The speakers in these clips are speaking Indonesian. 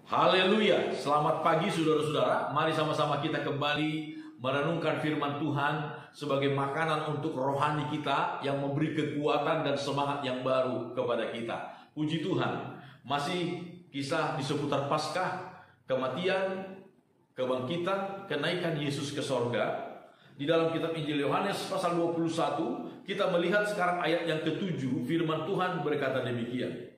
Haleluya, selamat pagi saudara-saudara. Mari sama-sama kita kembali merenungkan firman Tuhan sebagai makanan untuk rohani kita yang memberi kekuatan dan semangat yang baru kepada kita. Puji Tuhan, masih kisah di seputar Paskah, kematian, kebangkitan, kenaikan Yesus ke sorga. Di dalam kitab Injil Yohanes pasal 21, kita melihat sekarang ayat yang ke-7, firman Tuhan berkata demikian.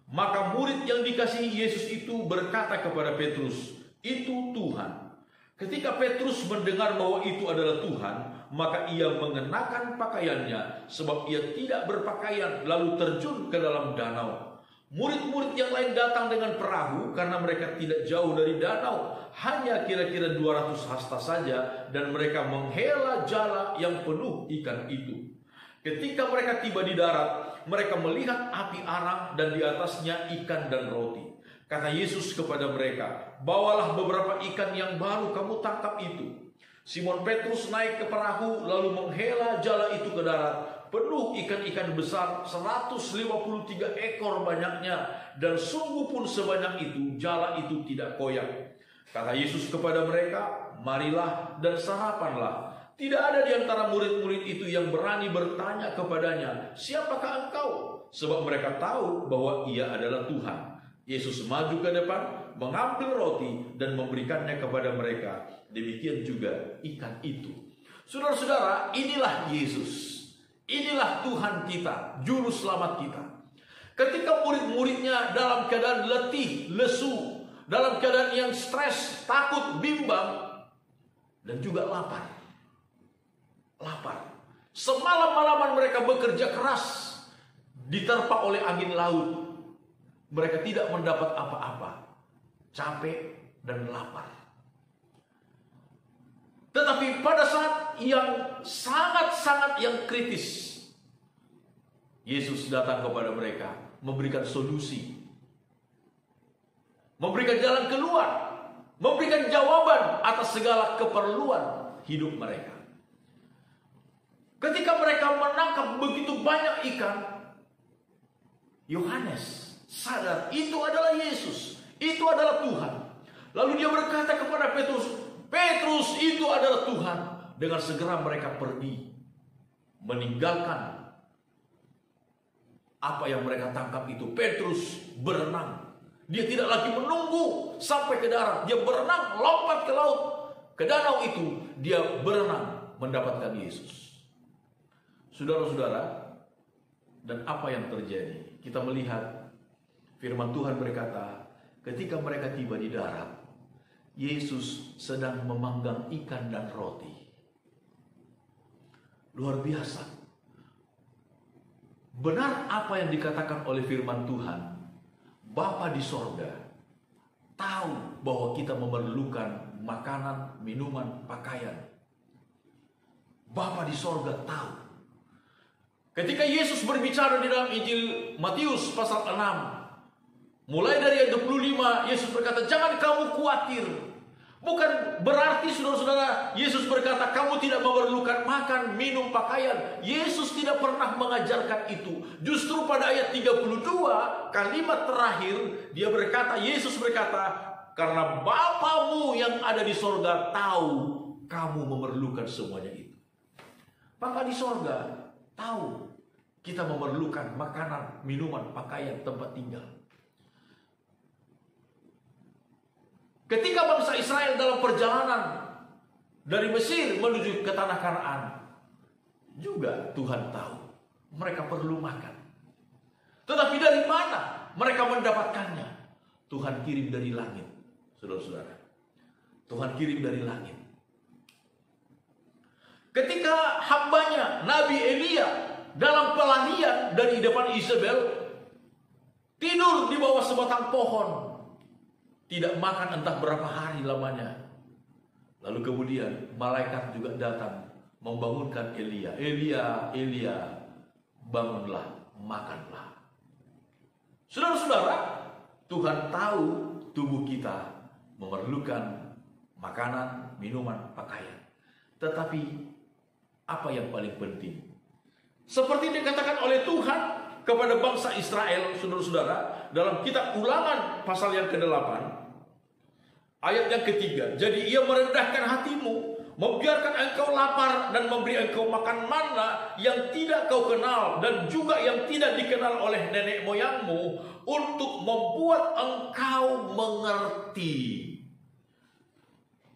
Maka murid yang dikasihi Yesus itu berkata kepada Petrus, "Itu Tuhan." Ketika Petrus mendengar bahwa itu adalah Tuhan, maka ia mengenakan pakaiannya, sebab ia tidak berpakaian, lalu terjun ke dalam danau. Murid-murid yang lain datang dengan perahu karena mereka tidak jauh dari danau, hanya kira-kira 200 hasta saja, dan mereka menghela jala yang penuh ikan itu. Ketika mereka tiba di darat, mereka melihat api arang dan di atasnya ikan dan roti. Kata Yesus kepada mereka, "Bawalah beberapa ikan yang baru kamu tangkap itu." Simon Petrus naik ke perahu lalu menghela jala itu ke darat, penuh ikan-ikan besar, 153 ekor banyaknya, dan sungguh pun sebanyak itu jala itu tidak koyak. Kata Yesus kepada mereka, "Marilah dan sarapanlah." Tidak ada di antara murid-murid itu yang berani bertanya kepadanya, "Siapakah engkau?" Sebab mereka tahu bahwa ia adalah Tuhan. Yesus maju ke depan, mengambil roti dan memberikannya kepada mereka. Demikian juga ikan itu. Saudara-saudara, inilah Yesus. Inilah Tuhan kita, juru selamat kita. Ketika murid-muridnya dalam keadaan letih, lesu, dalam keadaan yang stres, takut, bimbang, dan juga lapar. Semalam-malaman mereka bekerja keras, diterpa oleh angin laut. Mereka tidak mendapat apa-apa, capek dan lapar. Tetapi pada saat yang sangat-sangat yang kritis, Yesus datang kepada mereka, memberikan solusi, memberikan jalan keluar, memberikan jawaban atas segala keperluan hidup mereka. Ketika mereka menangkap begitu banyak ikan, Yohanes sadar itu adalah Yesus, itu adalah Tuhan. Lalu dia berkata kepada Petrus, "Petrus, itu adalah Tuhan." Dengan segera mereka pergi, meninggalkan apa yang mereka tangkap itu. Petrus berenang. Dia tidak lagi menunggu sampai ke darat. Dia berenang, lompat ke laut, ke danau itu. Dia berenang mendapatkan Yesus. Saudara-saudara, dan apa yang terjadi? Kita melihat firman Tuhan berkata, ketika mereka tiba di darat, Yesus sedang memanggang ikan dan roti. Luar biasa. Benar apa yang dikatakan oleh firman Tuhan. Bapa di sorga tahu bahwa kita memerlukan makanan, minuman, pakaian. Bapa di sorga tahu. Ketika Yesus berbicara di dalam Injil Matius pasal 6, mulai dari ayat 25, Yesus berkata, "Jangan kamu khawatir." Bukan berarti saudara-saudara, Yesus berkata, kamu tidak memerlukan makan, minum, pakaian. Yesus tidak pernah mengajarkan itu. Justru pada ayat 32, kalimat terakhir, Yesus berkata, "Karena Bapamu yang ada di sorga tahu kamu memerlukan semuanya itu." Bapa di sorga tahu kita memerlukan makanan, minuman, pakaian, tempat tinggal. Ketika bangsa Israel dalam perjalanan dari Mesir menuju ke tanah Kanaan, juga Tuhan tahu mereka perlu makan. Tetapi dari mana mereka mendapatkannya? Tuhan kirim dari langit, saudara-saudara. Tuhan kirim dari langit. Ketika hambanya Nabi Elia dalam pelarian dari depan Isabel, tidur di bawah sebatang pohon, tidak makan entah berapa hari lamanya. Lalu kemudian malaikat juga datang membangunkan Elia. Elia, bangunlah, makanlah. Saudara-saudara, Tuhan tahu tubuh kita memerlukan makanan, minuman, pakaian. Tetapi apa yang paling penting? Seperti dikatakan oleh Tuhan kepada bangsa Israel, saudara-saudara, dalam kitab Ulangan pasal yang ke-8, Ayat yang ketiga, jadi ia merendahkan hatimu, membiarkan engkau lapar dan memberi engkau makan mana yang tidak kau kenal dan juga yang tidak dikenal oleh nenek moyangmu, untuk membuat engkau mengerti.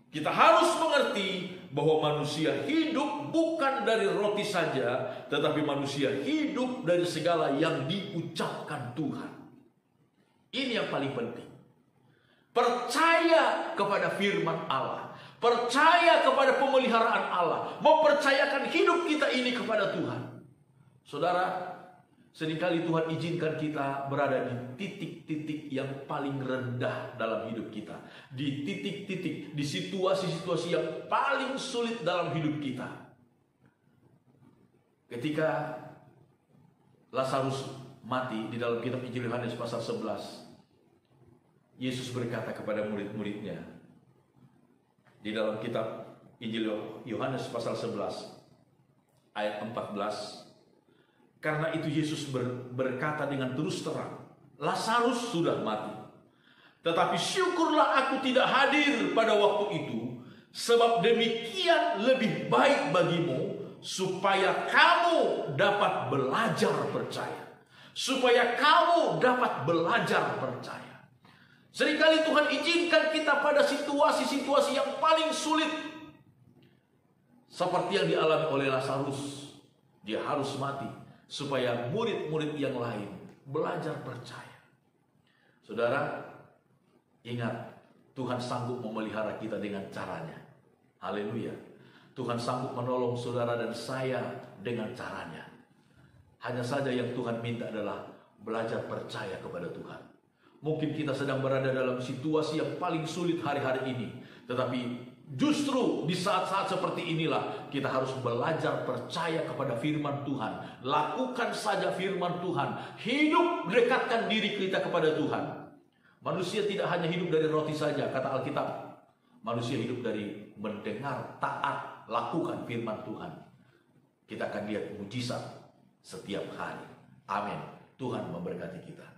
Kita harus mengerti bahwa manusia hidup bukan dari roti saja, tetapi manusia hidup dari segala yang diucapkan Tuhan. Ini yang paling penting. Percaya kepada firman Allah, percaya kepada pemeliharaan Allah, mempercayakan hidup kita ini kepada Tuhan. Saudara, seringkali Tuhan izinkan kita berada di titik-titik yang paling rendah dalam hidup kita, di titik-titik, di situasi-situasi yang paling sulit dalam hidup kita. Ketika Lazarus mati, di dalam kitab Injil Yohanes pasal 11, Yesus berkata kepada murid-muridnya di dalam kitab Injil Yohanes pasal 11 ayat 14, karena itu Yesus berkata dengan terus terang, Lazarus sudah mati. Tetapi syukurlah aku tidak hadir pada waktu itu, sebab demikian lebih baik bagimu, supaya kamu dapat belajar percaya. Supaya kamu dapat belajar percaya. Seringkali Tuhan izinkan kita pada situasi-situasi yang paling sulit. Seperti yang dialami oleh Lazarus. Dia harus mati supaya murid-murid yang lain belajar percaya. Saudara, ingat, Tuhan sanggup memelihara kita dengan caranya. Haleluya. Tuhan sanggup menolong saudara dan saya dengan caranya. Hanya saja yang Tuhan minta adalah belajar percaya kepada Tuhan. Mungkin kita sedang berada dalam situasi yang paling sulit hari-hari ini, tetapi justru di saat-saat seperti inilah kita harus belajar percaya kepada firman Tuhan. Lakukan saja firman Tuhan. Hidup, dekatkan diri kita kepada Tuhan. Manusia tidak hanya hidup dari roti saja, kata Alkitab. Manusia hidup dari mendengar, taat, lakukan firman Tuhan. Kita akan lihat mujizat setiap hari. Amin. Tuhan memberkati kita.